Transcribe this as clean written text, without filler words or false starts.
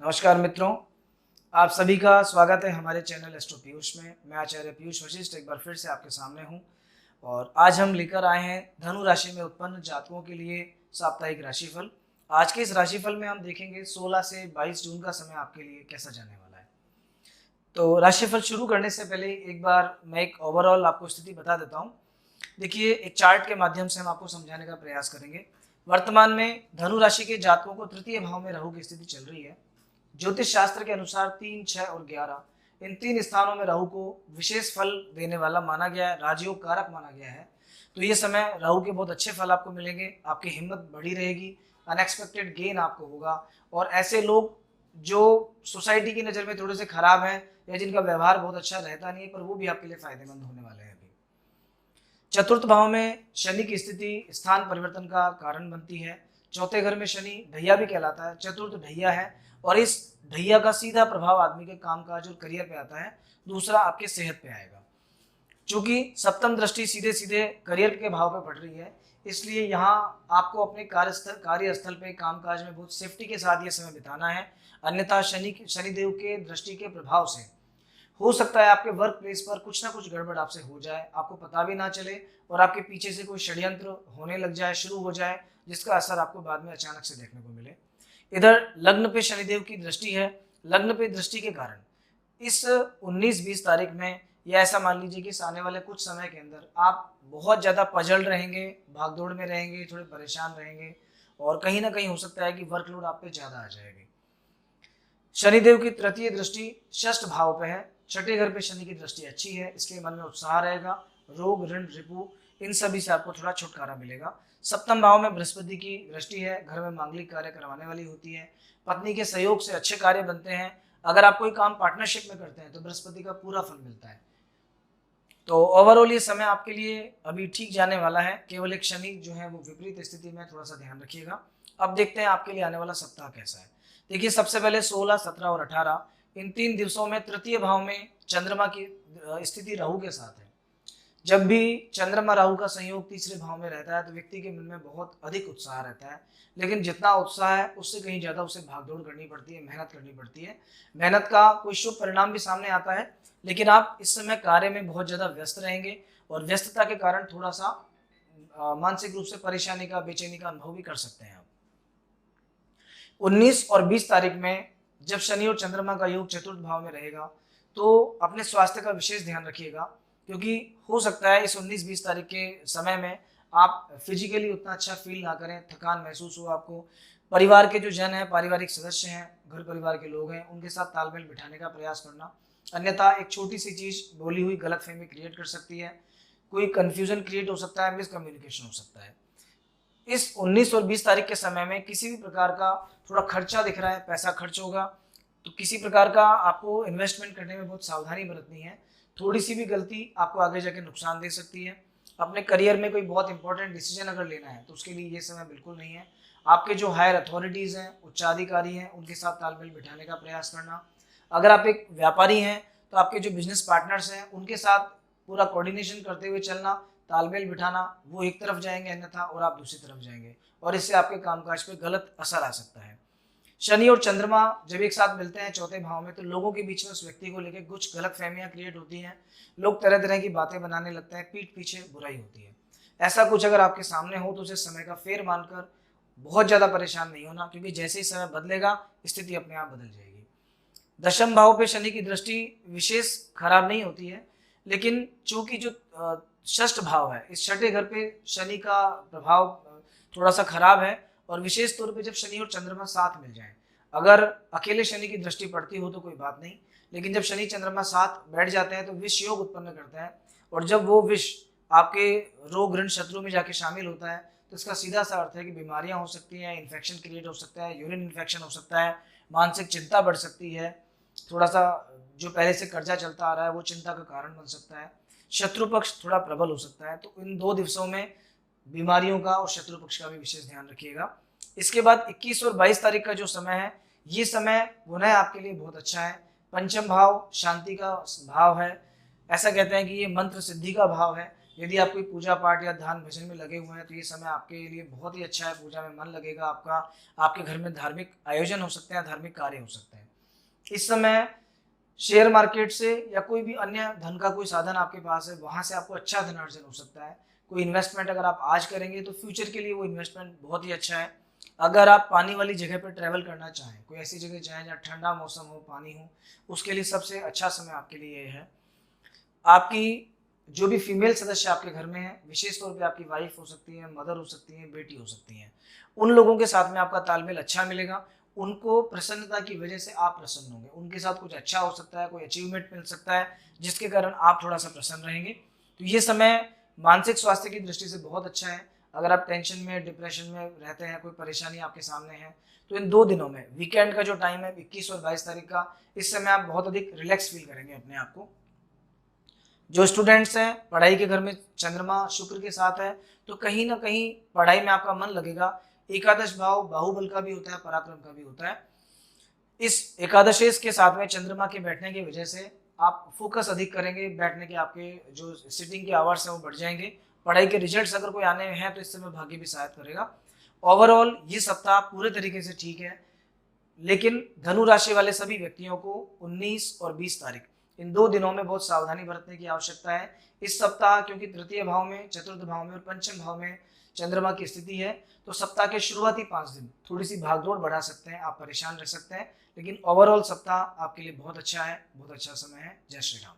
नमस्कार मित्रों, आप सभी का स्वागत है हमारे चैनल एस्ट्रो पीयूष में। मैं आचार्य पीयूष वशिष्ठ एक बार फिर से आपके सामने हूं और आज हम लेकर आए हैं धनु राशि में उत्पन्न जातकों के लिए साप्ताहिक राशिफल। आज के इस राशिफल में हम देखेंगे 16 से 22 जून का समय आपके लिए कैसा जाने वाला है। तो राशिफल शुरू करने से पहले एक बार मैं एक ओवरऑल आपको स्थिति बता देता हूँ। देखिए, एक चार्ट के माध्यम से हम आपको समझाने का प्रयास करेंगे। वर्तमान में धनु राशि के जातकों को तृतीय भाव में राहु की स्थिति चल रही है। ज्योतिष शास्त्र के अनुसार 3, 6 और 11 इन 3 स्थानों में राहु को विशेष फल देने वाला माना गया है, राजयोग कारक माना गया है। तो ये समय राहु के बहुत अच्छे फल आपको मिलेंगे, आपकी हिम्मत बढ़ी रहेगी, अनएक्सपेक्टेड गेन आपको होगा। और ऐसे लोग जो सोसाइटी की नज़र में थोड़े से खराब हैं या जिनका व्यवहार बहुत अच्छा रहता नहीं है, पर वो भी आपके लिए फायदेमंद होने वाले हैं। अभी चतुर्थ भाव में शनि की स्थिति स्थान परिवर्तन का कारण बनती है। चौथे घर में शनि ढैया भी कहलाता है, चतुर्थ ढैया है और इस ढैया का सीधा प्रभाव आदमी के कामकाज और करियर पे आता है। दूसरा आपके सेहत पे आएगा। चूंकि सप्तम दृष्टि सीधे सीधे करियर के भाव पे पड़ रही है, इसलिए यहाँ आपको अपने कार्यस्थल पे कामकाज में बहुत सेफ्टी के साथ ये समय बिताना है। अन्यथा शनिदेव के दृष्टि के प्रभाव से हो सकता है आपके वर्क प्लेस पर कुछ ना कुछ गड़बड़ आपसे हो जाए, आपको पता भी ना चले और आपके पीछे से कोई षड्यंत्र होने लग जाए, शुरू हो जाए, जिसका असर आपको बाद में अचानक से देखने को मिले। इधर लग्न पे शनिदेव की दृष्टि है। लग्न पे दृष्टि के कारण इस 19-20 तारीख में या ऐसा मान लीजिए कि इस आने वाले कुछ समय के अंदर आप बहुत ज़्यादा पजल रहेंगे, भागदौड़ में रहेंगे, थोड़े परेशान रहेंगे और कहीं ना कहीं हो सकता है कि वर्कलोड आप पे ज़्यादा आ जाएगी। शनिदेव की तृतीय दृष्टि षष्ठ भाव पे है। छठे घर पे शनि की दृष्टि अच्छी है, इसलिए मन में उत्साह रहेगा। रोग, ऋण, रिपु इन सभी से आपको थोड़ा छुटकारा मिलेगा। सप्तम भाव में बृहस्पति की दृष्टि है, घर में मांगलिक कार्य करवाने वाली होती है। पत्नी के सहयोग से अच्छे कार्य बनते हैं। अगर आप कोई काम पार्टनरशिप में करते हैं तो बृहस्पति का पूरा फल मिलता है। तो ओवरऑल ये समय आपके लिए अभी ठीक जाने वाला है। केवल एक शनि जो है वो विपरीत स्थिति में, थोड़ा सा ध्यान रखिएगा। अब देखते हैं आपके लिए आने वाला सप्ताह कैसा है। देखिए, सबसे पहले 16, 17 और 18 इन 3 दिवसों में तृतीय भाव में चंद्रमा की स्थिति राहु के साथ है। जब भी चंद्रमा राहु का संयोग तीसरे भाव में रहता है तो व्यक्ति के मन में बहुत अधिक उत्साह रहता है, लेकिन जितना उत्साह है उससे कहीं ज़्यादा उसे भागदौड़ करनी पड़ती है, मेहनत करनी पड़ती है। मेहनत का कोई शुभ परिणाम भी सामने आता है, लेकिन आप इस समय कार्य में बहुत ज़्यादा व्यस्त रहेंगे और व्यस्तता के कारण थोड़ा सा मानसिक रूप से परेशानी का, बेचैनी का अनुभव भी कर सकते हैं आप। 19 और 20 तारीख में जब शनि और चंद्रमा का योग चतुर्थ भाव में रहेगा तो अपने स्वास्थ्य का विशेष ध्यान रखिएगा, क्योंकि हो सकता है इस 19-20 तारीख के समय में आप फिजिकली उतना अच्छा फील ना करें, थकान महसूस हो आपको। परिवार के जो जन हैं, पारिवारिक सदस्य हैं, घर परिवार के लोग हैं, उनके साथ तालमेल बिठाने का प्रयास करना। अन्यथा एक छोटी सी चीज़ बोली हुई गलतफहमी क्रिएट कर सकती है, कोई कन्फ्यूजन क्रिएट हो सकता है, मिसकम्युनिकेशन हो सकता है। इस 19 और 20 तारीख के समय में किसी भी प्रकार का थोड़ा खर्चा दिख रहा है, पैसा खर्च होगा, तो किसी प्रकार का आपको इन्वेस्टमेंट करने में बहुत सावधानी बरतनी है। थोड़ी सी भी गलती आपको आगे जाके नुकसान दे सकती है। अपने करियर में कोई बहुत इंपॉर्टेंट डिसीजन अगर लेना है तो उसके लिए ये समय बिल्कुल नहीं है। आपके जो हायर अथॉरिटीज़ हैं, उच्चाधिकारी हैं, उनके साथ तालमेल बिठाने का प्रयास करना। अगर आप एक व्यापारी हैं तो आपके जो बिजनेस पार्टनर्स हैं उनके साथ पूरा कोऑर्डिनेशन करते हुए चलना, तालमेल बिठाना। वो एक तरफ जाएंगे अन्यथा और आप दूसरी तरफ जाएंगे और इससे आपके कामकाज पे गलत असर आ सकता है। शनि और चंद्रमा जब एक साथ मिलते हैं चौथे भाव में तो लोगों के बीच में उस व्यक्ति को लेकर कुछ गलत फहमियाँ क्रिएट होती हैं। लोग तरह तरह की बातें बनाने लगते हैं, पीठ पीछे बुराई होती है। ऐसा कुछ अगर आपके सामने हो तो उसे समय का फेर मानकर बहुत ज़्यादा परेशान नहीं होना, क्योंकि जैसे ही समय बदलेगा स्थिति अपने आप बदल जाएगी। दशम भाव पे शनि की दृष्टि विशेष खराब नहीं होती है, लेकिन चूंकि जो षष्ठ भाव है, इस छठे घर पे शनि का प्रभाव थोड़ा सा खराब है। और विशेष तौर पे जब शनि और चंद्रमा साथ मिल जाएं, अगर अकेले शनि की दृष्टि पड़ती हो तो कोई बात नहीं, लेकिन जब शनि चंद्रमा साथ बैठ जाते हैं तो विष योग उत्पन्न करते हैं। और जब वो विष आपके रोग, ऋण, शत्रु में जाके शामिल होता है तो इसका सीधा सा अर्थ है कि बीमारियां हो सकती हैं, इन्फेक्शन क्रिएट हो सकता है, यूरिन इन्फेक्शन हो सकता है, मानसिक चिंता बढ़ सकती है, थोड़ा सा जो पहले से कर्जा चलता आ रहा है वो चिंता का कारण बन सकता है, शत्रु पक्ष थोड़ा प्रबल हो सकता है। तो इन 2 दिवसों में बीमारियों का और शत्रु पक्ष का भी विशेष ध्यान रखिएगा। इसके बाद 21 और 22 तारीख का जो समय है, ये समय पुनः आपके लिए बहुत अच्छा है। पंचम भाव शांति का भाव है। ऐसा कहते हैं कि ये मंत्र सिद्धि का भाव है, यदि आप कोई पूजा पाठ या ध्यान भजन में लगे हुए हैं तो ये समय आपके लिए बहुत ही अच्छा है, पूजा में मन लगेगा आपका, आपके घर में धार्मिक आयोजन हो सकते हैं, धार्मिक कार्य हो सकते हैं। इस समय शेयर मार्केट से या कोई भी अन्य धन का कोई साधन आपके पास है, वहाँ से आपको अच्छा धनार्जन हो सकता है। कोई इन्वेस्टमेंट अगर आप आज करेंगे तो फ्यूचर के लिए वो इन्वेस्टमेंट बहुत ही अच्छा है। अगर आप पानी वाली जगह पर ट्रैवल करना चाहें, कोई ऐसी जगह चाहें जहाँ ठंडा मौसम हो, पानी हो, उसके लिए सबसे अच्छा समय आपके लिए ये है। आपकी जो भी फीमेल सदस्य आपके घर में है, विशेष तौर पे आपकी वाइफ हो सकती है, मदर हो सकती है, बेटी हो सकती है, उन लोगों के साथ में आपका तालमेल अच्छा मिलेगा। उनको प्रसन्नता की वजह से आप प्रसन्न होंगे, उनके साथ कुछ अच्छा हो सकता है, कोई अचीवमेंट मिल सकता है जिसके कारण आप थोड़ा सा प्रसन्न रहेंगे। तो ये समय मानसिक स्वास्थ्य की दृष्टि से बहुत अच्छा है। अगर आप टेंशन में, डिप्रेशन में रहते हैं, कोई परेशानी आपके सामने है, तो इन 2 दिनों में, वीकेंड का जो टाइम है 21 और 22 तारीख का, इस समय आप बहुत अधिक रिलैक्स फील करेंगे अपने आप को। जो स्टूडेंट्स हैं, पढ़ाई के घर में चंद्रमा शुक्र के साथ है, तो कहीं ना कहीं पढ़ाई में आपका मन लगेगा। एकादश भाव बाहुबल का भी होता है, पराक्रम का भी होता है। इस एकादशेश के साथ में चंद्रमा के बैठने की वजह से आप फोकस अधिक करेंगे, बैठने के आपके जो सिटिंग के आवर्स हैं वो बढ़ जाएंगे। पढ़ाई के रिजल्ट्स अगर कोई आने हैं तो इस समय भाग्य भी सहायता करेगा। ओवरऑल ये सप्ताह पूरे तरीके से ठीक है, लेकिन धनु राशि वाले सभी व्यक्तियों को 19 और 20 तारीख, इन 2 दिनों में बहुत सावधानी बरतने की आवश्यकता है। इस सप्ताह क्योंकि तृतीय भाव में, चतुर्थ भाव में और पंचम भाव में चंद्रमा की स्थिति है, तो सप्ताह के शुरुआती 5 दिन थोड़ी सी भागदौड़ बढ़ा सकते हैं, आप परेशान रह सकते हैं, लेकिन ओवरऑल सप्ताह आपके लिए बहुत अच्छा है, बहुत अच्छा समय है। जय श्री राम।